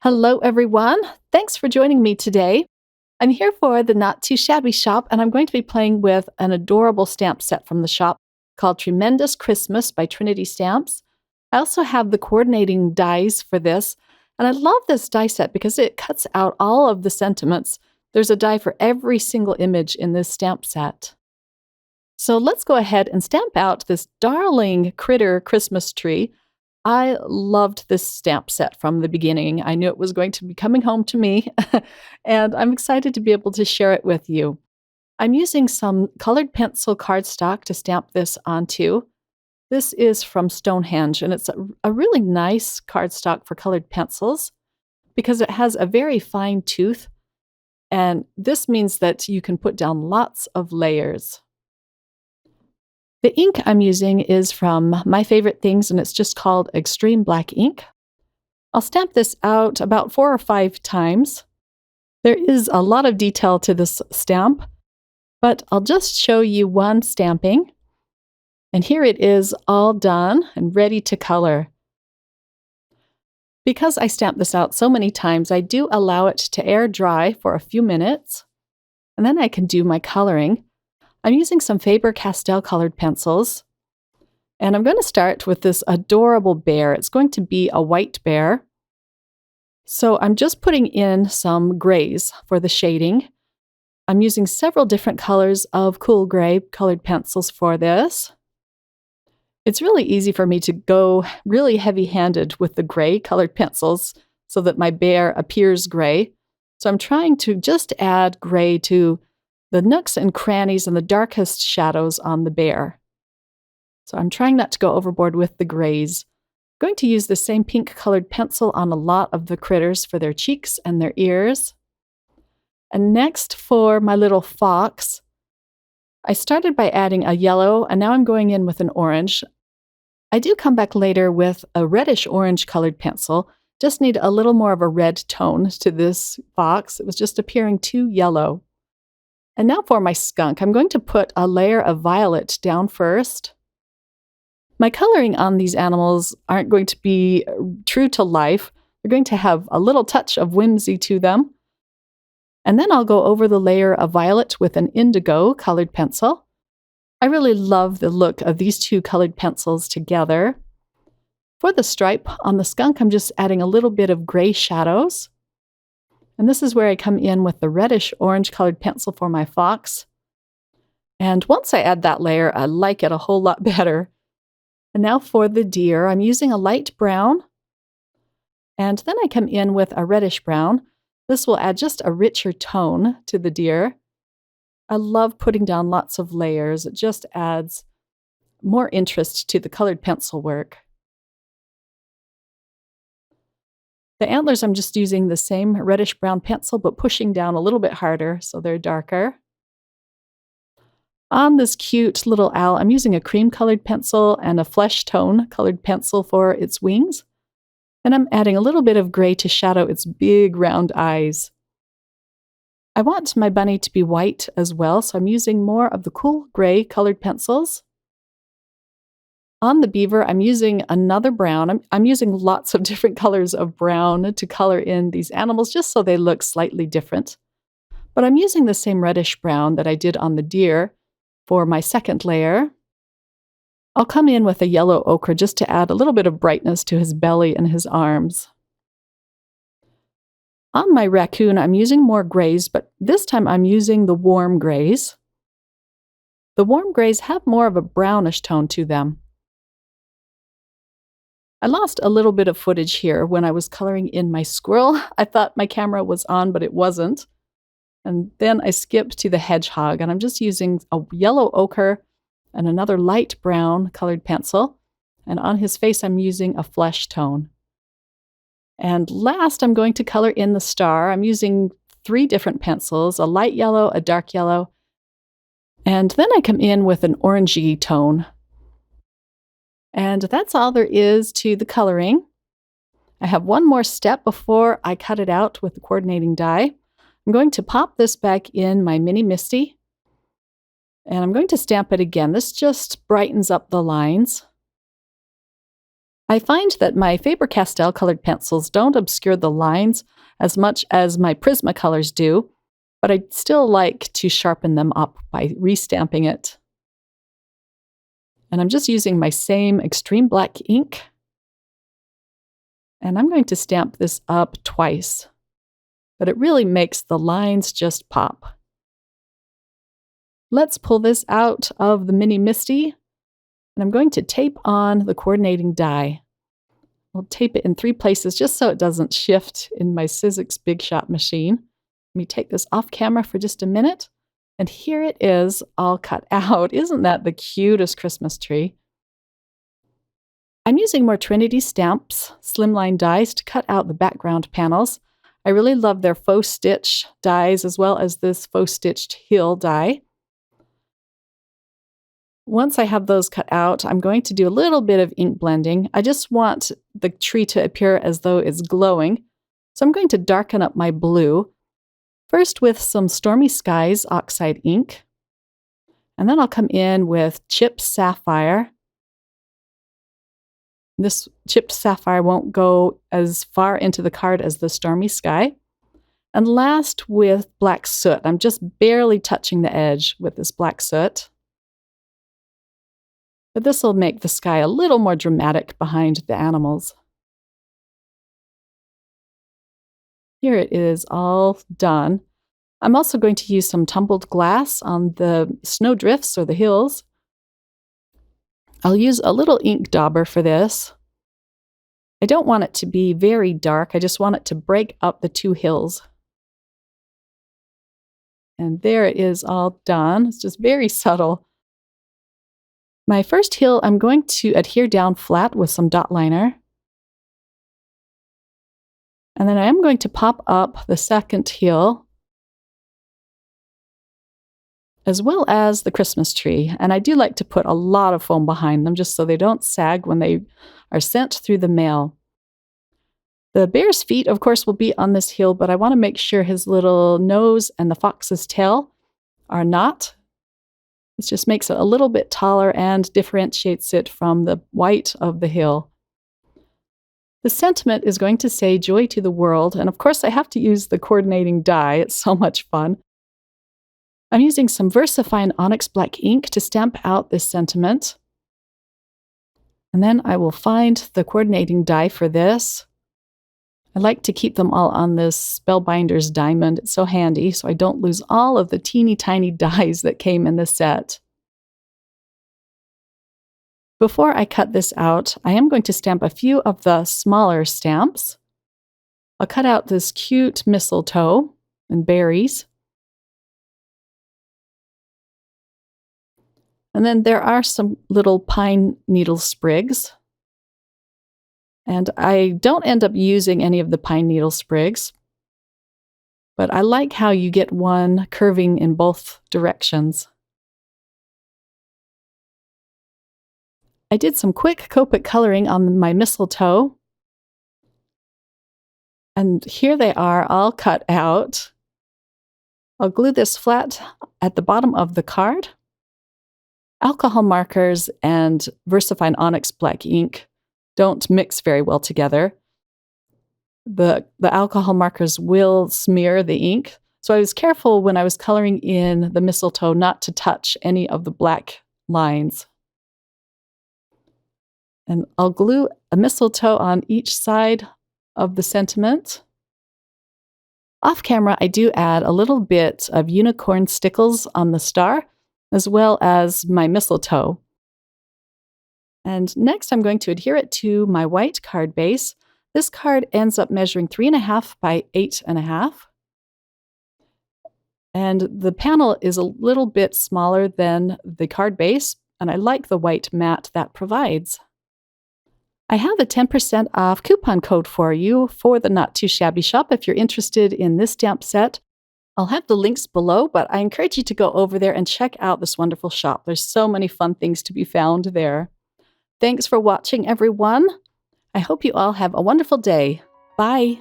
Hello, everyone. Thanks for joining me today. I'm here for the Not Too Shabby shop, and I'm going to be playing with an adorable stamp set from the shop called Tremendous Christmas by Trinity Stamps. I also have the coordinating dies for this, and I love this die set because it cuts out all of the sentiments. There's a die for every single image in this stamp set. So let's go ahead and stamp out this darling critter Christmas tree. I loved this stamp set from the beginning. I knew it was going to be coming home to me, and I'm excited to be able to share it with you. I'm using some colored pencil cardstock to stamp this onto. This is from Stonehenge, and it's a really nice cardstock for colored pencils because it has a very fine tooth, and this means that you can put down lots of layers. The ink I'm using is from My Favorite Things, and it's just called Extreme Black Ink. I'll stamp this out about 4 or 5 times. There is a lot of detail to this stamp, but I'll just show you one stamping. And here it is all done and ready to color. Because I stamped this out so many times, I do allow it to air dry for a few minutes, and then I can do my coloring. I'm using some Faber-Castell colored pencils, and I'm going to start with this adorable bear. It's going to be a white bear. So I'm just putting in some grays for the shading. I'm using several different colors of cool gray colored pencils for this. It's really easy for me to go really heavy-handed with the gray colored pencils so that my bear appears gray. So I'm trying to just add gray to the nooks and crannies and the darkest shadows on the bear. So I'm trying not to go overboard with the grays. I'm going to use the same pink colored pencil on a lot of the critters for their cheeks and their ears. And next for my little fox, I started by adding a yellow, and now I'm going in with an orange. I do come back later with a reddish orange colored pencil. Just need a little more of a red tone to this fox. It was just appearing too yellow. And now for my skunk, I'm going to put a layer of violet down first. My coloring on these animals aren't going to be true to life. They're going to have a little touch of whimsy to them. And then I'll go over the layer of violet with an indigo colored pencil. I really love the look of these two colored pencils together. For the stripe on the skunk, I'm just adding a little bit of gray shadows. And this is where I come in with the reddish orange colored pencil for my fox. And once I add that layer, I like it a whole lot better. And now for the deer, I'm using a light brown. And then I come in with a reddish brown. This will add just a richer tone to the deer. I love putting down lots of layers. It just adds more interest to the colored pencil work. The antlers, I'm just using the same reddish-brown pencil, but pushing down a little bit harder so they're darker. On this cute little owl, I'm using a cream-colored pencil and a flesh tone colored pencil for its wings. And I'm adding a little bit of gray to shadow its big round eyes. I want my bunny to be white as well, so I'm using more of the cool gray colored pencils. On the beaver, I'm using another brown. I'm using lots of different colors of brown to color in these animals just so they look slightly different. But I'm using the same reddish brown that I did on the deer for my second layer. I'll come in with a yellow ochre just to add a little bit of brightness to his belly and his arms. On my raccoon, I'm using more grays, but this time I'm using the warm grays. The warm grays have more of a brownish tone to them. I lost a little bit of footage here when I was coloring in my squirrel. I thought my camera was on, but it wasn't. And then I skipped to the hedgehog, and I'm just using a yellow ochre and another light brown colored pencil. And on his face, I'm using a flesh tone. And last, I'm going to color in the star. I'm using 3 different pencils, a light yellow, a dark yellow, and then I come in with an orangey tone. And that's all there is to the coloring. I have one more step before I cut it out with the coordinating die. I'm going to pop this back in my Mini Misty, and I'm going to stamp it again. This just brightens up the lines. I find that my Faber-Castell colored pencils don't obscure the lines as much as my Prismacolors do, but I still like to sharpen them up by restamping it. And I'm just using my same extreme black ink. And I'm going to stamp this up twice, but it really makes the lines just pop. Let's pull this out of the Mini Misty, and I'm going to tape on the coordinating die. I'll tape it in 3 places just so it doesn't shift in my Sizzix Big Shot machine. Let me take this off camera for just a minute, and here it is all cut out. Isn't that the cutest Christmas tree? I'm using more Trinity Stamps slimline dies to cut out the background panels. I really love their faux stitch dies as well as this faux stitched heel die. Once I have those cut out, I'm going to do a little bit of ink blending. I just want the tree to appear as though it's glowing. So I'm going to darken up my blue, first with some Stormy Skies oxide ink. And then I'll come in with Chipped Sapphire. This chipped sapphire won't go as far into the card as the Stormy Sky. And last with black soot. I'm just barely touching the edge with this black soot. But this will make the sky a little more dramatic behind the animals. Here it is all done. I'm also going to use some tumbled glass on the snowdrifts or the hills. I'll use a little ink dauber for this. I don't want it to be very dark. I just want it to break up the 2 hills. And there it is all done. It's just very subtle. My first hill, I'm going to adhere down flat with some dot liner. And then I am going to pop up the second hill, as well as the Christmas tree. And I do like to put a lot of foam behind them just so they don't sag when they are sent through the mail. The bear's feet, of course, will be on this hill, but I want to make sure his little nose and the fox's tail are not. This just makes it a little bit taller and differentiates it from the white of the hill. The sentiment is going to say joy to the world, and of course I have to use the coordinating die. It's so much fun. I'm using some VersaFine Onyx Black ink to stamp out this sentiment. And then I will find the coordinating die for this. I like to keep them all on this Spellbinders diamond. It's so handy, so I don't lose all of the teeny tiny dies that came in the set. Before I cut this out, I am going to stamp a few of the smaller stamps. I'll cut out this cute mistletoe and berries. And then there are some little pine needle sprigs. And I don't end up using any of the pine needle sprigs, but I like how you get one curving in both directions. I did some quick Copic coloring on my mistletoe. And here they are all cut out. I'll glue this flat at the bottom of the card. Alcohol markers and VersaFine Onyx Black ink don't mix very well together. The alcohol markers will smear the ink. So I was careful when I was coloring in the mistletoe not to touch any of the black lines. And I'll glue a mistletoe on each side of the sentiment. Off camera, I do add a little bit of unicorn stickles on the star, as well as my mistletoe. And next I'm going to adhere it to my white card base. This card ends up measuring 3.5 by 8.5. And the panel is a little bit smaller than the card base, and I like the white mat that provides. I have a 10% off coupon code for you for the Not Too Shabby shop if you're interested in this stamp set. I'll have the links below, but I encourage you to go over there and check out this wonderful shop. There's so many fun things to be found there. Thanks for watching, everyone. I hope you all have a wonderful day. Bye.